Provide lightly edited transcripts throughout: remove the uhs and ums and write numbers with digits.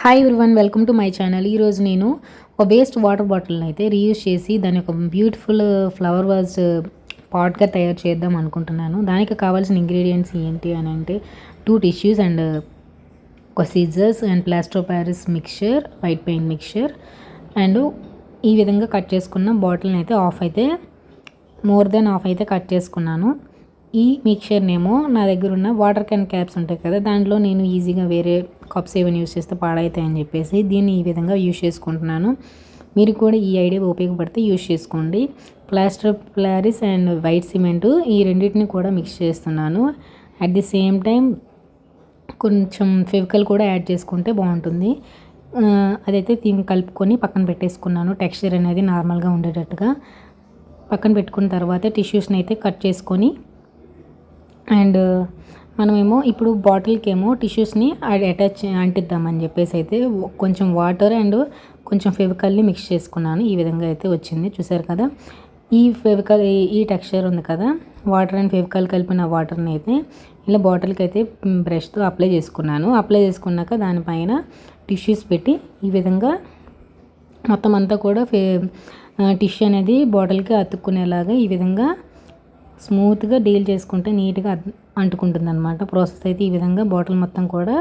Hi everyone, welcome to my channel. ఈరోజు నేను ఒక వేస్ట్ వాటర్ బాటిల్ని అయితే రీయూజ్ చేసి దాని ఒక బ్యూటిఫుల్ ఫ్లవర్ వాజ్ పాట్గా తయారు చేద్దాం అనుకుంటున్నాను. దానికి కావాల్సిన ఇంగ్రీడియంట్స్ ఏంటి అని అంటే 2 టిష్యూస్ అండ్ ఒక scissors and plaster of Paris mixture, white paint mixture and ఈ విధంగా కట్ చేసుకున్న బాటిల్ని అయితే మోర్ దెన్ హాఫ్ అయితే కట్ చేసుకున్నాను. ఈ మిక్చర్నేమో నా దగ్గర ఉన్న వాటర్ క్యాన్ క్యాప్స్ ఉంటాయి కదా, దాంట్లో నేను ఈజీగా వేరే కప్స్ ఏమైనా యూస్ చేస్తే పాడవుతాయని చెప్పేసి దీన్ని ఈ విధంగా యూస్ చేసుకుంటున్నాను. మీరు కూడా ఈ ఐడియా ఉపయోగపడితే యూస్ చేసుకోండి. Plaster of Paris and white cement ఈ రెండింటిని కూడా మిక్స్ చేస్తున్నాను. అట్ ది సేమ్ టైం కొంచెం ఫెవికల్ కూడా యాడ్ చేసుకుంటే బాగుంటుంది. అదైతే దీన్ని కలుపుకొని పక్కన పెట్టేసుకున్నాను. టెక్స్చర్ అనేది నార్మల్గా ఉండేటట్టుగా పక్కన పెట్టుకున్న తర్వాత టిష్యూస్ని అయితే కట్ చేసుకొని అండ్ మనమేమో ఇప్పుడు బాటిల్కి ఏమో టిష్యూస్ని అంటిద్దామని చెప్పేసి అయితే కొంచెం వాటర్ అండ్ కొంచెం ఫెవికల్ని మిక్స్ చేసుకున్నాను. ఈ విధంగా అయితే వచ్చింది, చూసారు కదా. ఈ టెక్స్చర్ ఉంది కదా, వాటర్ అండ్ ఫెవికల్ కలిపిన వాటర్ని అయితే ఇలా బాటిల్కి అయితే బ్రష్తో అప్లై చేసుకున్నాను. అప్లై చేసుకున్నాక దానిపైన టిష్యూస్ పెట్టి ఈ విధంగా మొత్తం అంతా కూడా టిష్యూ అనేది బాటిల్కి అతుక్కునేలాగా ఈ విధంగా స్మూత్గా డీల్ చేసుకుంటే నీట్గా అంటుకుంటుంది అనమాట. ప్రాసెస్ అయితే ఈ విధంగా బాటిల్ మొత్తం కూడా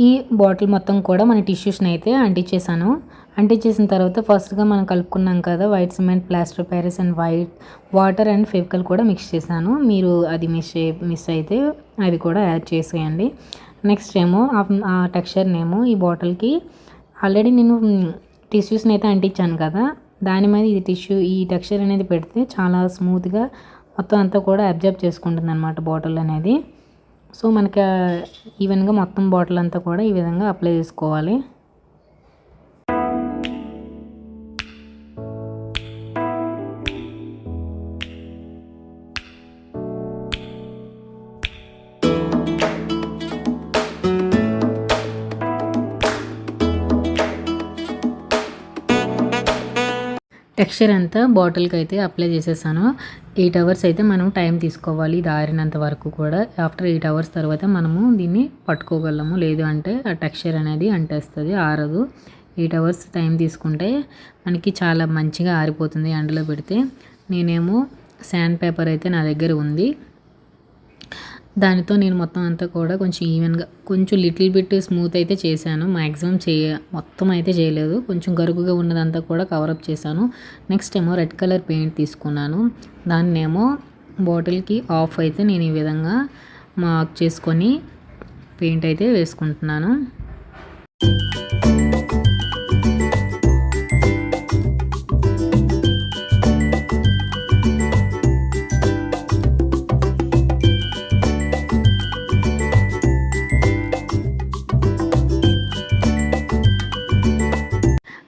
ఈ బాటిల్ మొత్తం కూడా మన టిష్యూస్ని అయితే అంటించేసాను. అంటించేసిన తర్వాత ఫస్ట్గా మనం కలుపుకున్నాం కదా white cement, plaster of Paris and water and Fevicol కూడా మిక్స్ చేశాను. మీరు అది మిస్ అయితే అవి కూడా యాడ్ చేసేయండి. నెక్స్ట్ ఏమో ఆ టెక్స్చర్నేమో ఈ బాటిల్కి ఆల్రెడీ నేను టిష్యూస్ని అయితే అంటించాను కదా, దాని మీద ఈ టెక్స్చర్ అనేది పెడితే చాలా స్మూత్గా మొత్తం అంతా కూడా అబ్జర్వ్ చేసుకుంటుంది అనమాట బాటిల్ అనేది. సో మనకి ఈవెన్గా మొత్తం బాటిల్ అంతా కూడా ఈ విధంగా అప్లై చేసుకోవాలి. టెక్స్చర్ అంతా బాటిల్కి అయితే అప్లై చేసేసాను. 8 అవర్స్ అయితే మనం టైం తీసుకోవాలి ఇది ఆరినంత వరకు కూడా. ఆఫ్టర్ 8 అవర్స్ తర్వాత మనము దీన్ని పట్టుకోగలము, లేదు అంటే ఆ టెక్స్చర్ అనేది అంటేస్తుంది, ఆరదు. 8 అవర్స్ టైం తీసుకుంటే మనకి చాలా మంచిగా ఆరిపోతుంది ఎండలో పెడితే. నేనేమో శాండ్ పేపర్ అయితే నా దగ్గర ఉంది, దానితో నేను మొత్తం అంతా కూడా కొంచెం ఈవెన్గా కొంచెం లిటిల్ బిట్ స్మూత్ అయితే చేశాను. మ్యాక్సిమం మొత్తం అయితే చేయలేదు, కొంచెం గరుకుగా ఉన్నదంతా కూడా కవరప్ చేశాను. నెక్స్ట్ ఏమో రెడ్ కలర్ పెయింట్ తీసుకున్నాను. దాన్నేమో బాటిల్కి ఆఫ్ అయితే నేను ఈ విధంగా మార్క్ చేసుకొని పెయింట్ అయితే వేసుకుంటున్నాను.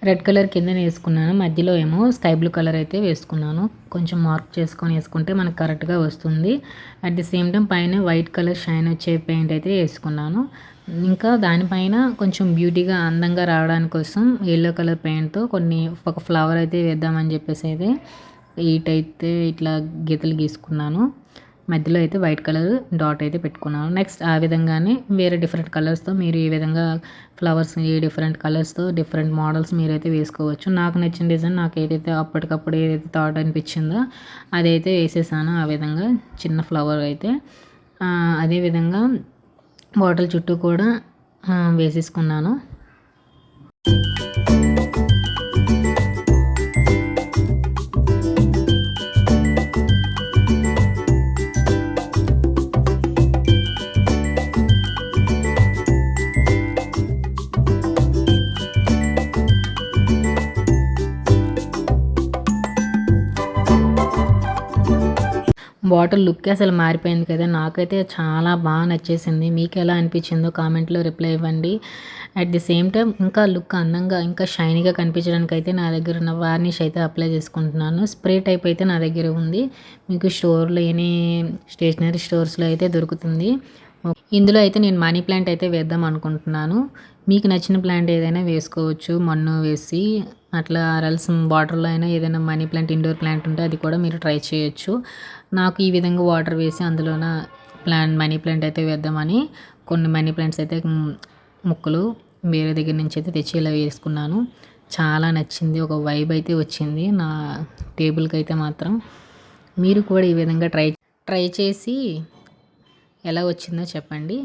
రెడ్ కలర్ కింద వేసుకున్నాను, మధ్యలో ఏమో స్కై బ్లూ కలర్ అయితే వేసుకున్నాను. కొంచెం మార్క్ చేసుకొని వేసుకుంటే మనకు కరెక్ట్గా వస్తుంది. అట్ ది సేమ్ టైం పైన వైట్ కలర్ షైన్ వచ్చే పెయింట్ అయితే వేసుకున్నాను. ఇంకా దానిపైన కొంచెం బ్యూటీగా అందంగా రావడానికి కోసం ఎల్లో కలర్ పెయింట్తో ఒక ఫ్లవర్ అయితే వేద్దామని చెప్పేసి అయితే అయితే ఇట్లా గీతలు గీసుకున్నాను. మధ్యలో అయితే వైట్ కలర్ డాట్ అయితే పెట్టుకున్నాను. నెక్స్ట్ ఆ విధంగానే వేరే డిఫరెంట్ కలర్స్తో మీరు ఈ విధంగా ఫ్లవర్స్ డిఫరెంట్ కలర్స్తో డిఫరెంట్ మోడల్స్ మీరైతే వేసుకోవచ్చు. నాకు నచ్చిన డిజైన్ నాకు ఏదైతే అప్పటికప్పుడు ఏదైతే థాట్ అనిపించిందో అదైతే వేసేసాను. ఆ విధంగా చిన్న ఫ్లవర్ అయితే అదేవిధంగా బాటిల్ చుట్టూ కూడా వేసేసుకున్నాను. బాటిల్ లుక్ అసలు మారిపోయింది కదా, నాకైతే చాలా బాగా నచ్చేసింది. మీకు ఎలా అనిపించిందో కామెంట్లో రిప్లై ఇవ్వండి. అట్ ది సేమ్ టైం ఇంకా లుక్ అందంగా ఇంకా షైనీగా కనిపించడానికి అయితే నా దగ్గర ఉన్న వార్నిష్ అయితే అప్లై చేసుకుంటున్నాను. స్ప్రే టైప్ అయితే నా దగ్గర ఉంది, మీకు స్టోర్లో ఎనీ స్టేషనరీ స్టోర్స్లో అయితే దొరుకుతుంది. ఇందులో అయితే నేను మనీ ప్లాంట్ అయితే వేద్దాం అనుకుంటున్నాను. మీకు నచ్చిన ప్లాంట్ ఏదైనా వేసుకోవచ్చు. మన్ను వేసి అట్లా ఆరల్స్ వాటర్‌లో అయినా ఏదైనా మనీ ప్లాంట్, ఇండోర్ ప్లాంట్ ఉంటే అది కూడా మీరు ట్రై చేయొచ్చు. నాకు ఈ విధంగా వాటర్ వేసి అందులోన మనీ ప్లాంట్ అయితే వేద్దామని కొన్ని మనీ ప్లాంట్స్ అయితే ముక్కలు వేరే దగ్గర నుంచి అయితే తెచ్చి ఇలా వేసుకున్నాను. చాలా నచ్చింది. ఒక వైబ్ అయితే వచ్చింది నా టేబుల్‌కి అయితే మాత్రం. మీరు కూడా ఈ విధంగా ట్రై చేసి ఎలా వచ్చిందో చెప్పండి.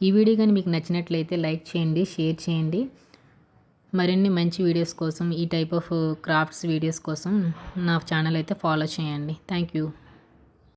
ఈ వీడియో కానీ మీకు నచ్చినట్లయితే లైక్ చేయండి, షేర్ చేయండి. మరిన్ని మంచి వీడియోస్ కోసం ఈ టైప్ ఆఫ్ క్రాఫ్ట్స్ వీడియోస్ కోసం నా ఛానల్ అయితే ఫాలో చేయండి. Thank you.